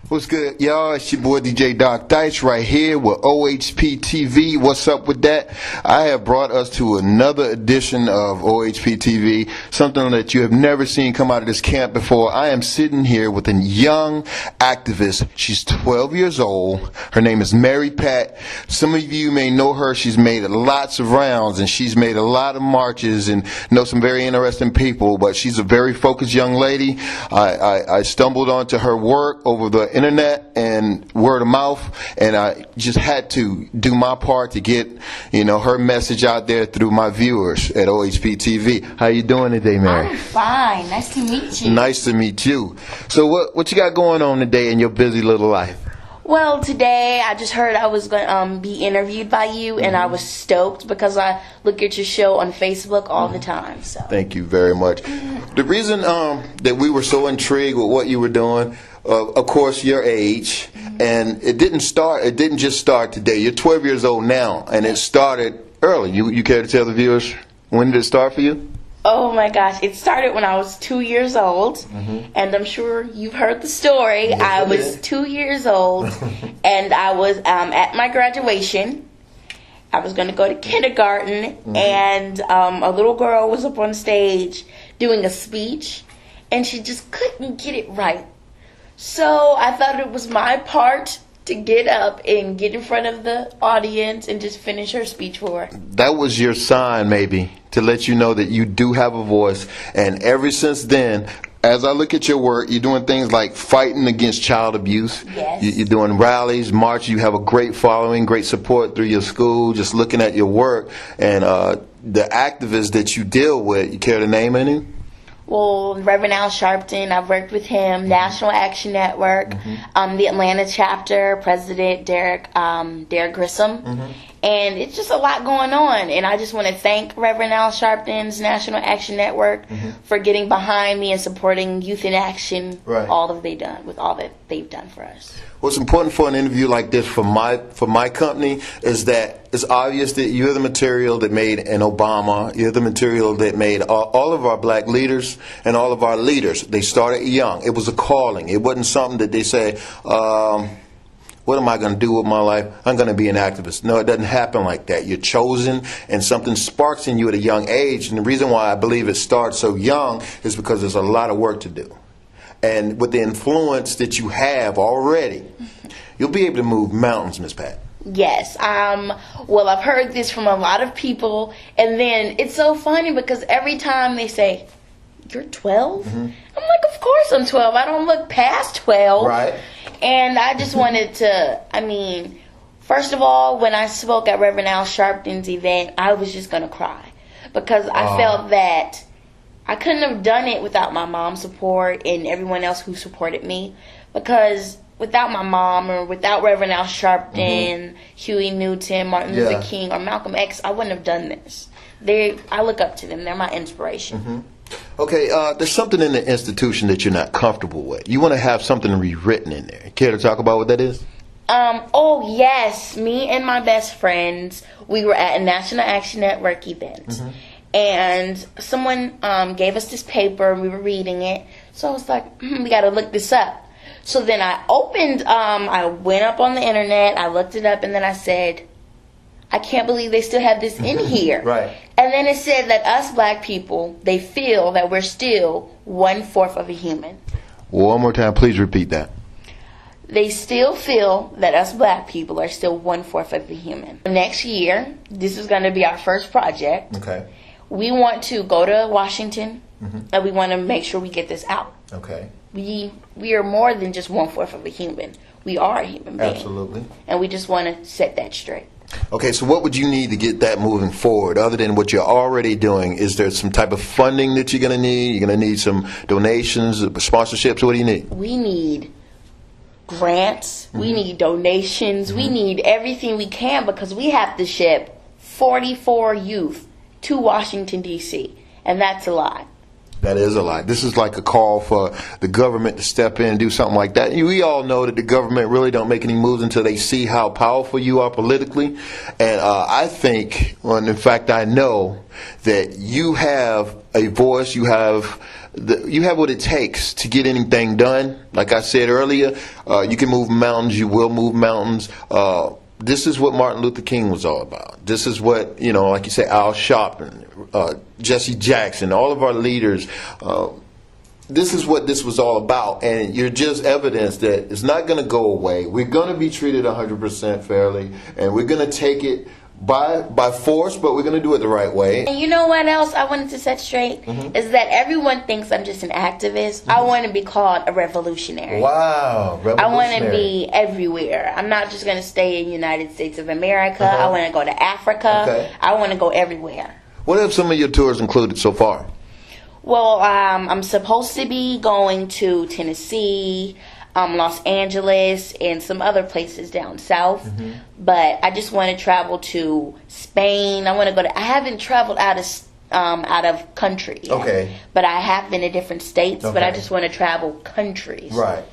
What's good, y'all? It's your boy DJ Doc Dice right here with O.H.P TV. What's up with that? I have brought us to another edition of O.H.P TV, something that you have never seen come out of this camp before. I am sitting here with a young activist. She's 12 years old. Her name is Mary Pat. Some of you may know her. She's made lots of rounds and she's made a lot of marches and know some very interesting people, but she's a very focused young lady. I stumbled onto her work over the internet and word of mouth, and I just had to do my part to get, her message out there through my viewers at O.H.P TV. How you doing today, Mary? I'm fine. Nice to meet you. Nice to meet you. So what you got going on today in your busy little life? Well, today I just heard I was going to be interviewed by you, and I was stoked because I look at your show on Facebook all the time. So thank you very much. The reason that we were so intrigued with what you were doing, of course, your age, and it didn't just start today. You're 12 years old now, and it started early. You care to tell the viewers, when did it start for you? Oh my gosh, it started when I was 2 years old, and I'm sure you've heard the story. Yes, I was 2 years old, and I was at my graduation. I was going to go to kindergarten, and a little girl was up on stage doing a speech, and she just couldn't get it right. So I thought it was my part to get up and get in front of the audience and just finish her speech for her. That was your sign, maybe, to let you know that you do have a voice. And ever since then, as I look at your work, you're doing things like fighting against child abuse. Yes. You're doing rallies, marches. You have a great following, great support through your school. Just looking at your work and the activists that you deal with, you care to name any? Well, Reverend Al Sharpton, I've worked with him, National Action Network, the Atlanta chapter, President Derek Grissom, and it's just a lot going on. And I just want to thank Reverend Al Sharpton's National Action Network for getting behind me and supporting Youth in Action, all that they've done for us. What's important for an interview like this for my company is that it's obvious that you're the material that made an Obama. You're the material that made all of our black leaders and all of our leaders. They started young. It was a calling. It wasn't something that they say, what am I going to do with my life? I'm going to be an activist. No, it doesn't happen like that. You're chosen, and something sparks in you at a young age. And the reason why I believe it starts so young is because there's a lot of work to do. And with the influence that you have already, you'll be able to move mountains, Miss Pat. Yes. Well, I've heard this from a lot of people, and then it's so funny because every time they say, "You're 12?" I'm like, "Of course I'm 12. I don't look past 12." Right. And I just wanted to, first of all, when I spoke at Reverend Al Sharpton's event, I was just going to cry because I felt that I couldn't have done it without my mom's support and everyone else who supported me, because without my mom or without Reverend Al Sharpton, Huey Newton, Martin Luther King, or Malcolm X, I wouldn't have done this. I look up to them. They're my inspiration. Okay, there's something in the institution that you're not comfortable with. You want to have something rewritten in there. Care to talk about what that is? Oh, yes. Me and my best friends, we were at a National Action Network event. And someone gave us this paper, and we were reading it. So I was like, we got to look this up. So then I I went up on the internet, I looked it up, and then I said, I can't believe they still have this in here. Right. And then it said that us black people, they feel that we're still 1/4 of a human. One more time, please repeat that. They still feel that us black people are still 1/4 of a human. Next year, this is going to be our first project. Okay. We want to go to Washington, and we want to make sure we get this out. Okay. We are more than just 1/4 of a human. We are a human being. Absolutely. And we just want to set that straight. Okay, so what would you need to get that moving forward other than what you're already doing? Is there some type of funding that you're going to need? You're going to need some donations, sponsorships? What do you need? We need grants. We need donations. We need everything we can because we have to ship 44 youth to Washington, D.C., and that's a lot. That is a lot. This is like a call for the government to step in and do something like that. We all know that the government really don't make any moves until they see how powerful you are politically. And I think, well, in fact, I know that you have a voice. You have what it takes to get anything done. Like I said earlier, you can move mountains. You will move mountains. This is what Martin Luther King was all about. This is what, like you say, Al Sharpton, Jesse Jackson, all of our leaders. This is what this was all about. And you're just evidence that it's not going to go away. We're going to be treated 100% fairly, and we're going to take it by force, but we're going to do it the right way. And you know what else I wanted to set straight? Is that everyone thinks I'm just an activist. I want to be called a revolutionary. Wow, revolutionary. I want to be everywhere. I'm not just going to stay in the United States of America. I want to go to Africa. Okay. I want to go everywhere. What have some of your tours included so far? Well, I'm supposed to be going to Tennessee, Los Angeles, and some other places down south. But I just want to travel to Spain. I want to go to. I haven't traveled out of country yet. Okay. But I have been to different states. Okay. But I just want to travel countries. Right.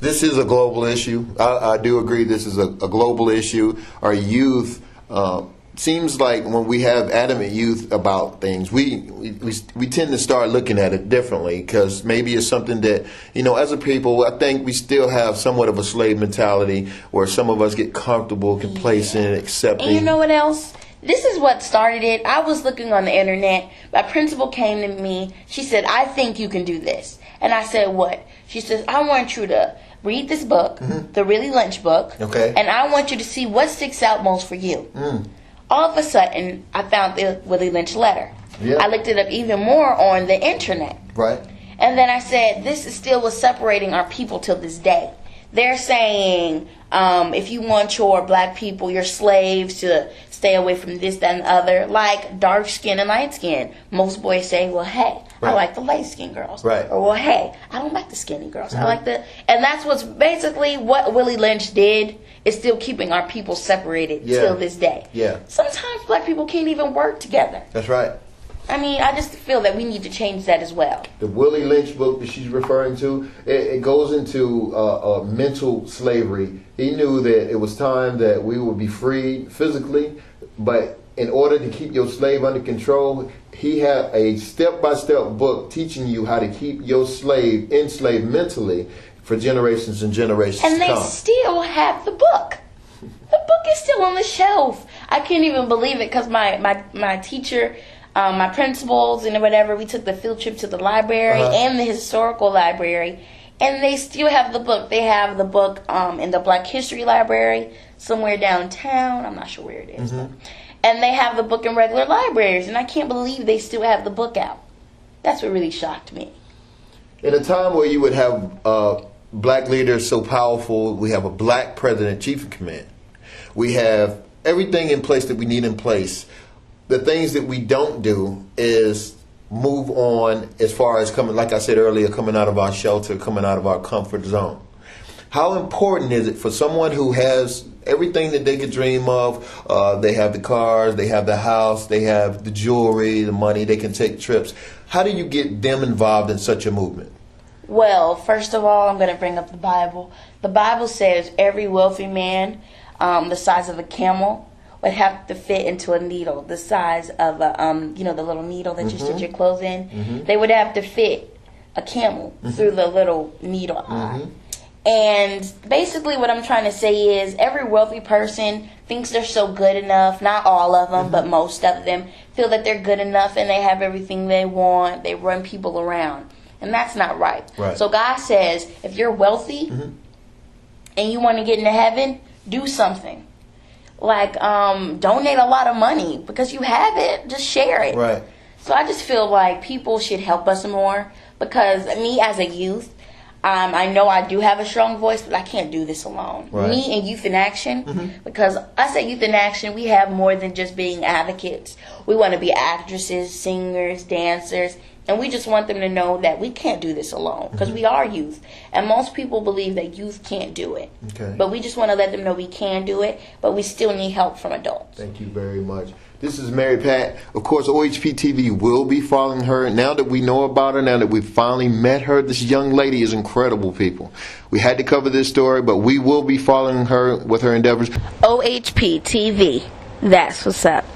This is a global issue. I do agree. This is a global issue. Our youth. Seems like when we have adamant youth about things, we tend to start looking at it differently, because maybe it's something that, as a people, I think we still have somewhat of a slave mentality where some of us get comfortable, complacent, accepting. And you know what else? This is what started it. I was looking on the internet. My principal came to me. She said, I think you can do this. And I said, what? She says, I want you to read this book, the Willie Lynch book. Okay. And I want you to see what sticks out most for you. All of a sudden, I found the Willie Lynch letter. Yeah. I looked it up even more on the internet. Right. And then I said, this is still what's separating our people till this day. They're saying, if you want your black people, your slaves, to stay away from this, that, and the other, like dark skin and light skin. Most boys say, well, hey, right. I like the light skinned girls. Right. Or, well, hey, I don't like the skinny girls. I like the... And that's what's basically what Willie Lynch did, is still keeping our people separated till this day. Yeah. Sometimes black people can't even work together. That's right. I mean, I just feel that we need to change that as well. The Willie Lynch book that she's referring to, it goes into mental slavery. He knew that it was time that we would be freed physically, but in order to keep your slave under control, he had a step-by-step book teaching you how to keep your slave enslaved mentally for generations and generations and to come. And they still have the book. The book is still on the shelf. I can't even believe it, because my teacher... my principals and whatever, we took the field trip to the library and the historical library, and they still have the book. They have the book in the Black History Library somewhere downtown. I'm not sure where it is. And they have the book in regular libraries, and I can't believe they still have the book out. That's what really shocked me. In a time where you would have black leaders so powerful, we have a black president, chief of command. We have everything in place that we need in place. The things that we don't do is move on as far as coming, like I said earlier, coming out of our shelter, coming out of our comfort zone. How important is it for someone who has everything that they could dream of? They have the cars, they have the house, they have the jewelry, the money, they can take trips. How do you get them involved in such a movement? Well, first of all, I'm going to bring up the Bible. The Bible says every wealthy man, the size of a camel, would have to fit into a needle the size of a, the little needle that you stitch your clothes in. They would have to fit a camel through the little needle eye. And basically what I'm trying to say is every wealthy person thinks they're so good enough. Not all of them, but most of them feel that they're good enough and they have everything they want. They run people around. And that's not right. So God says, if you're wealthy and you want to get into heaven, do something. Like, donate a lot of money, because you have it. Just share it. Right. So I just feel like people should help us more, because me as a youth, I know I do have a strong voice, but I can't do this alone. Right. Me and Youth in Action, because us at Youth in Action, we have more than just being advocates. We want to be actresses, singers, dancers, And we just want them to know that we can't do this alone, because we are youth. And most people believe that youth can't do it. Okay. But we just want to let them know we can do it, but we still need help from adults. Thank you very much. This is Mary Pat. Of course, O.H.P TV will be following her. Now that we know about her, now that we've finally met her, this young lady is incredible, people. We had to cover this story, but we will be following her with her endeavors. O.H.P TV. That's what's up.